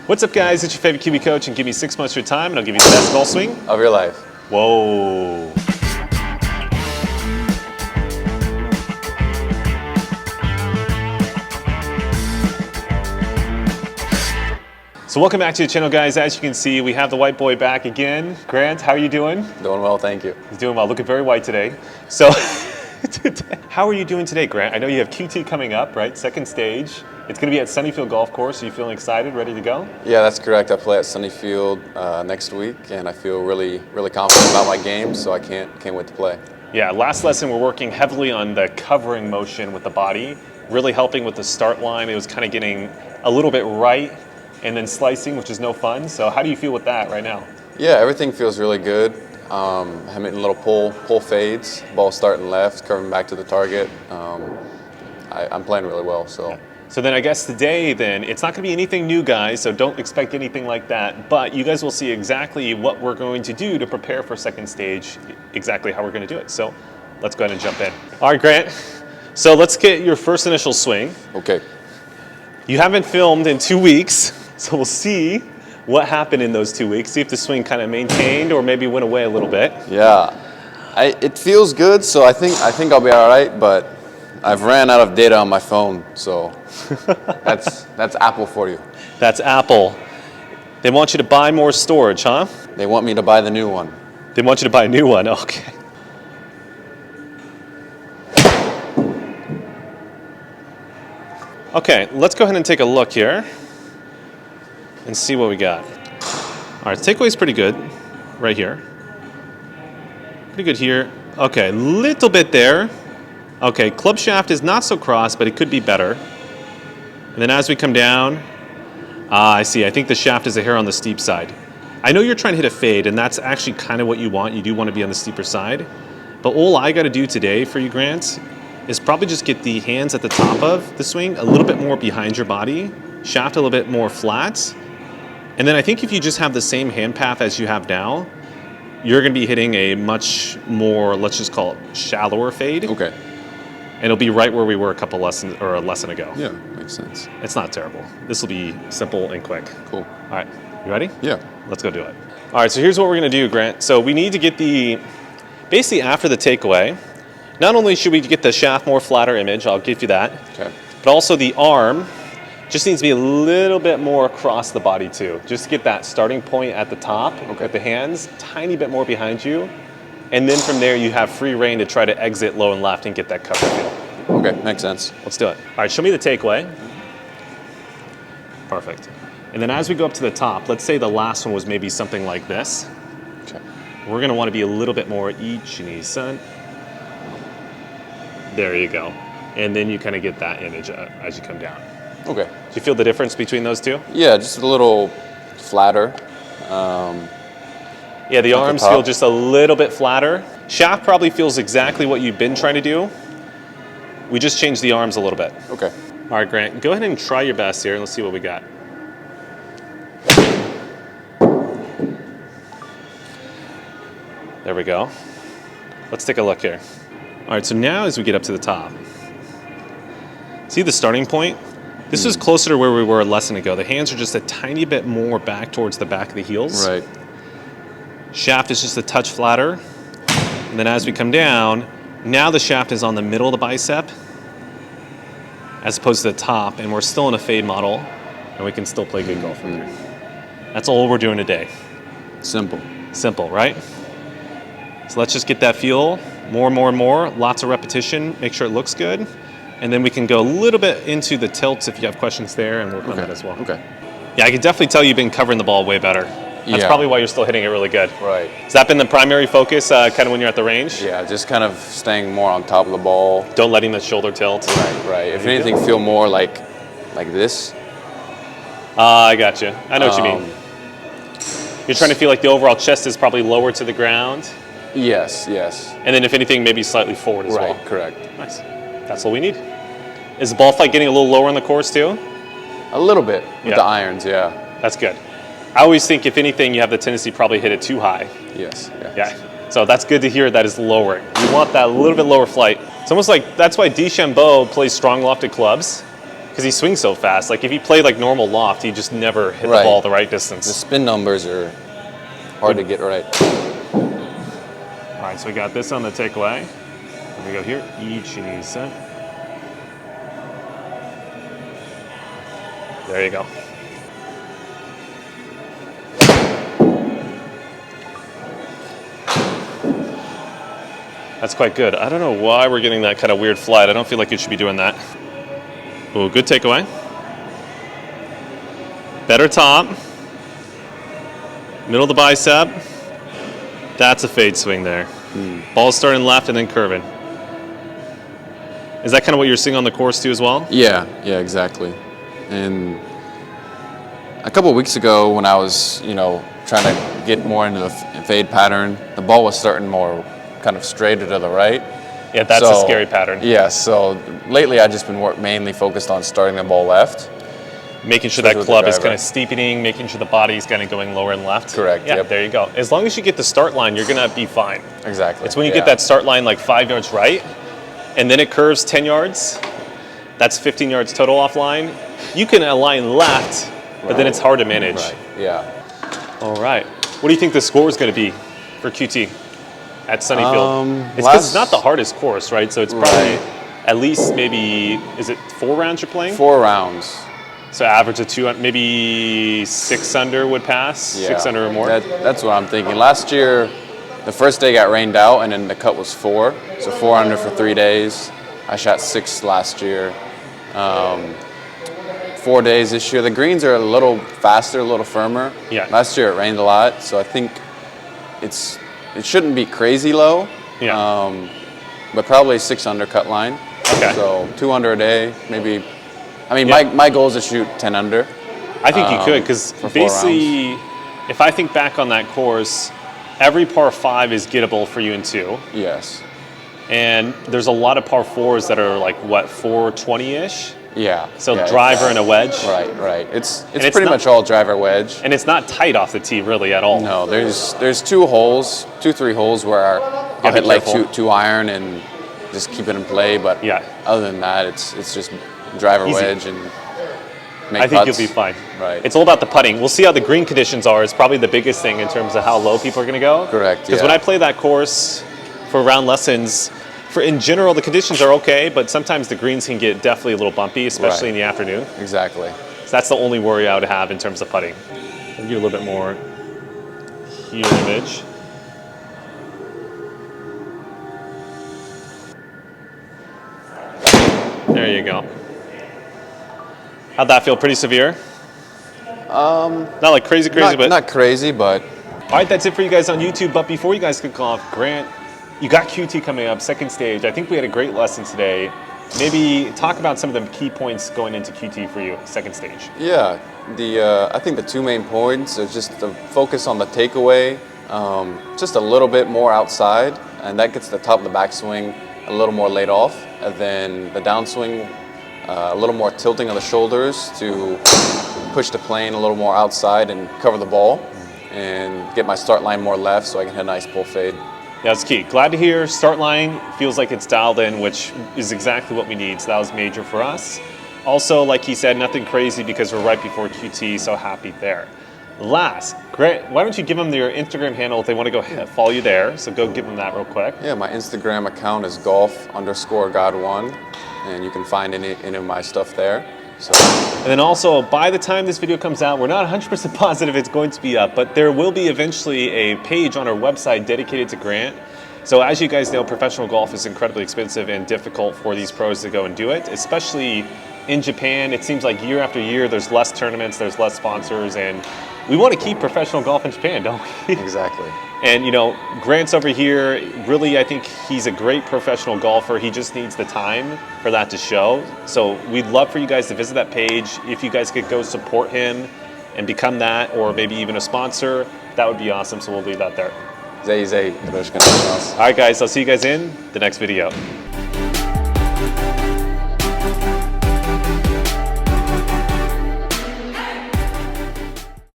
What's up, guys? It's your favorite Kiwi coach, and give me 6 months of your time, and I'll give you the best golf swing of your life. Whoa. So welcome back to the channel, guys. As you can see, we have the white boy back again. Grant, how are you doing? Doing well, thank you. He's doing well. Looking very white today. So, how are you doing today, Grant? I know you have QT coming up, right? Second stage. It's going to be at Sunnyfield Golf Course. Are you feeling excited, ready to go? Yeah, that's correct. I play at Sunnyfield next week, and I feel really confident about my game, so I can't wait to play. Yeah, last lesson we're working heavily on the covering motion with the body, really helping with the start line. It was kind of getting a little bit right and then slicing, which is no fun. So how do you feel with that right now? Yeah, everything feels really good. I'm hitting little pull fades, ball starting left, curving back to the target. I'm playing really well, so. Yeah. So then I guess today then, it's not gonna be anything new, guys, so don't expect anything like that, but you guys will see exactly what we're going to do to prepare for second stage, exactly how we're gonna do it. So let's go ahead and jump in. All right, Grant, so let's get your first initial swing. Okay. You haven't filmed in 2 weeks, so we'll see what happened in those 2 weeks, see if the swing kind of maintained or maybe went away a little bit. Yeah, it feels good, so I think I'll be all right, but I've ran out of data on my phone, so that's Apple for you. That's Apple. They want you to buy more storage, huh? They want me to buy the new one. They want you to buy a new one, okay. Okay, let's go ahead and take a look here and see what we got. All right, takeaway's pretty good right here. Pretty good here. Okay, little bit there. Okay, club shaft is not so cross, but it could be better. And then as we come down, I see, I think the shaft is a hair on the steep side. I know you're trying to hit a fade, and that's actually kind of what you want. You do want to be on the steeper side. But all I got to do today for you, Grant, is probably just get the hands at the top of the swing a little bit more behind your body, shaft a little bit more flat. And then I think if you just have the same hand path as you have now, you're going to be hitting a much more, let's just call it shallower fade. Okay. And it'll be right where we were a lesson ago. Yeah, makes sense. It's not terrible. This will be simple and quick. Cool. All right, you ready? Yeah. Let's go do it. All right, so here's what we're gonna do, Grant. So we need to get basically after the takeaway, not only should we get the shaft more flatter image, I'll give you that, okay, but also the arm just needs to be a little bit more across the body too. Just to get that starting point at the top, okay, with the hands, tiny bit more behind you. And then from there, you have free reign to try to exit low and left and get that cover feel. Okay, makes sense. Let's do it. All right, show me the takeaway. Perfect. And then as we go up to the top, let's say the last one was maybe something like this. Okay. We're gonna wanna be a little bit more ichi-ni-san. There you go. And then you kind of get that image as you come down. Okay. Do you feel the difference between those two? Yeah, just a little flatter. Yeah, the arms feel just a little bit flatter. Shaft probably feels exactly what you've been trying to do. We just changed the arms a little bit. Okay. All right, Grant, go ahead and try your best here and let's see what we got. There we go. Let's take a look here. All right, so now as we get up to the top, see the starting point? This is closer to where we were a lesson ago. The hands are just a tiny bit more back towards the back of the heels. Right. Shaft is just a touch flatter. And then as we come down, now the shaft is on the middle of the bicep as opposed to the top, and we're still in a fade model, and we can still play good golf from there. That's all we're doing today. Simple. Simple, right? So let's just get that feel more and more and more, lots of repetition, make sure it looks good, and then we can go a little bit into the tilts if you have questions there and work on that as well. Okay. Yeah, I can definitely tell you've been covering the ball way better. That's probably why you're still hitting it really good. Right. Has that been the primary focus kind of when you're at the range? Yeah, just kind of staying more on top of the ball. Don't letting the shoulder tilt. Right. If anything, feel more like this. I got you. I know what you mean. You're trying to feel like the overall chest is probably lower to the ground. Yes. And then if anything, maybe slightly forward as well. Right, correct. Nice. That's what we need. Is the ball flight getting a little lower in the course too? A little bit with the irons, yeah. That's good. I always think if anything, you have the tendency to probably hit it too high. Yes. Yeah. So that's good to hear that is lowering. You want that little bit lower flight. It's almost like, that's why DeChambeau plays strong lofted clubs. because he swings so fast. Like if he played like normal loft, he just never hit the Right. ball the right distance. The spin numbers are hard to get right. All right, so we got this on the takeaway. Here we go here. Ichi sen. There you go. That's quite good. I don't know why we're getting that kind of weird flight. I don't feel like you should be doing that. Oh, good takeaway. Better top. Middle of the bicep. That's a fade swing there. Ball starting left and then curving. Is that kind of what you're seeing on the course too as well? Yeah, exactly. And a couple of weeks ago when I was, trying to get more into the fade pattern, the ball was starting more kind of straighter to the right. Yeah, that's a scary pattern. Yeah, so lately I've just been mainly focused on starting the ball left. Making sure that club is kind of steepening, making sure the body is kind of going lower and left. Correct. Yeah, yep. There you go. As long as you get the start line, you're going to be fine. Exactly. It's when you get that start line like 5 yards right, and then it curves 10 yards. That's 15 yards total offline. You can align left, but then it's hard to manage. Right. Yeah. All right. What do you think the score is going to be for QT at Sunnyfield? It's because it's not the hardest course, right? So it's probably at least maybe, is it 4 rounds you're playing? 4 rounds. So average of 2, maybe 6 under would pass, 6 under or more? That's what I'm thinking. Last year, the first day got rained out, and then the cut was 4. So 4 under for 3 days. I shot 6 last year. 4 days this year. The greens are a little faster, a little firmer. Yeah. Last year it rained a lot, so I think it shouldn't be crazy low. Yeah. But probably 6 under cut line. Okay. So 2 under a day, maybe. I mean, my goal is to shoot 10 under. I think you could, because basically, if I think back on that course, every par 5 is gettable for you in 2. Yes. And there's a lot of par 4s that are like, what, 420-ish? Yeah. So driver and a wedge? Right. It's pretty much all driver wedge. And it's not tight off the tee, really, at all. No, there's 3 holes where I'll hit like 2 iron and just keep it in play. But other than that, it's just driver wedge and make I think putts. you'll be fine. Right. It's all about the putting. We'll see how the green conditions are. It's probably the biggest thing in terms of how low people are going to go. Correct, Because when I play that course for round lessons, in general, the conditions are okay, but sometimes the greens can get definitely a little bumpy, especially in the afternoon. Exactly. So that's the only worry I would have in terms of putting. I'll give you a little bit more here image. There you go. How'd that feel? Pretty severe? Not like crazy, but not crazy, but all right. That's it for you guys on YouTube. But before you guys kick off, Grant, you got QT coming up, second stage. I think we had a great lesson today. Maybe talk about some of the key points going into QT for you, second stage. Yeah, I think the 2 main points are just the focus on the takeaway, just a little bit more outside, and that gets the top of the backswing a little more laid off, and then the downswing, a little more tilting of the shoulders to push the plane a little more outside and cover the ball, and get my start line more left so I can hit a nice pull fade. Yeah, that's key. Glad to hear start line feels like it's dialed in, which is exactly what we need. So that was major for us. Also, like he said, nothing crazy because we're right before QT, so happy there. Last, Grant, why don't you give them your Instagram handle if they want to go follow you there. So go give them that real quick. Yeah, my Instagram account is golf_god1, and you can find any of my stuff there. So. And then also, by the time this video comes out, we're not 100% positive it's going to be up, but there will be eventually a page on our website dedicated to Grant. So as you guys know, professional golf is incredibly expensive and difficult for these pros to go and do it, especially in Japan. It seems like year after year, there's less tournaments, there's less sponsors, and we want to keep professional golf in Japan, don't we? Exactly. And Grant's over here, really, I think he's a great professional golfer. He just needs the time for that to show. So we'd love for you guys to visit that page. If you guys could go support him and become that, or maybe even a sponsor, that would be awesome. So we'll leave that there. Zay. All right, guys, I'll see you guys in the next video.